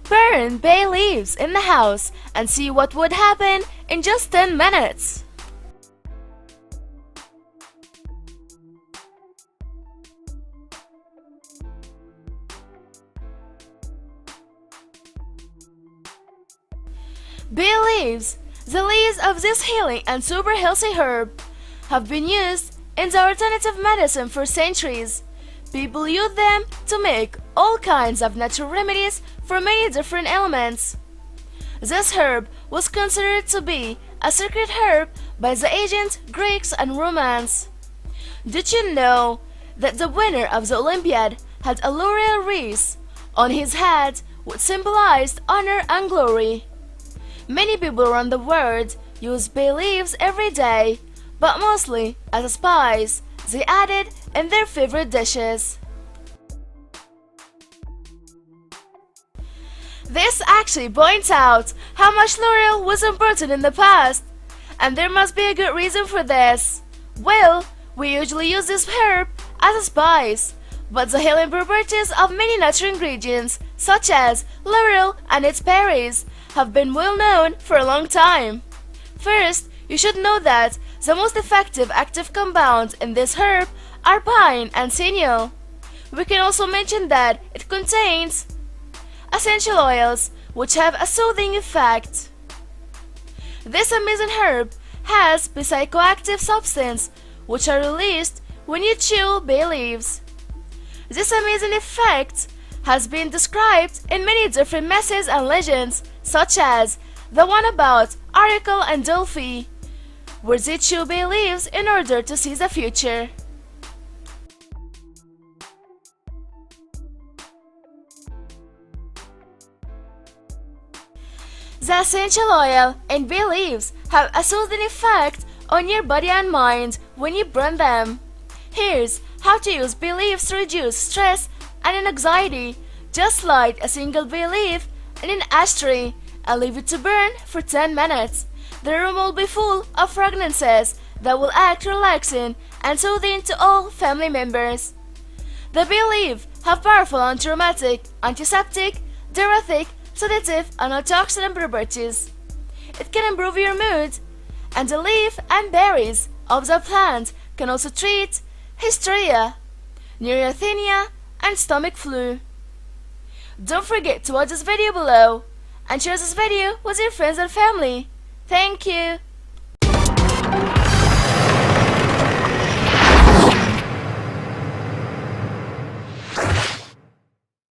Burn bay leaves in the house and see what would happen in just 10 minutes. Bay leaves, the leaves of this healing and super healthy herb, have been used in the alternative medicine for centuries. People use them to make all kinds of natural remedies for many different ailments. This herb was considered to be a sacred herb by the ancient Greeks and Romans. Did you know that the winner of the Olympiad had a laurel wreath on his head which symbolized honor and glory? Many people around the world use bay leaves every day, but mostly as a spice they added in their favorite dishes. This actually points out how much laurel was important in the past, and there must be a good reason for this. Well, we usually use this herb as a spice, but the healing properties of many natural ingredients, such as laurel and its berries, have been well known for a long time. First, you should know that the most effective active compounds in this herb are pine and sinew. We can also mention that it contains essential oils which have a soothing effect. This amazing herb has psychoactive substances which are released when you chew bay leaves. This amazing effect has been described in many different myths and legends, such as the one about Oracle and Delphi, where they chew bay leaves in order to see the future. The essential oil and bay leaves have a soothing effect on your body and mind when you burn them. Here's how to use bay leaves to reduce stress and anxiety. Just light a single bay leaf in an ashtray and leave it to burn for 10 minutes. The room will be full of fragrances that will act relaxing and soothing to all family members. The bay leaf have powerful anti-rheumatic, antiseptic, diuretic, sedative, and antioxidant properties. It can improve your mood, and the leaf and berries of the plant can also treat hysteria, neurasthenia, and stomach flu. Don't forget to watch this video below and share this video with your friends and family. Thank you.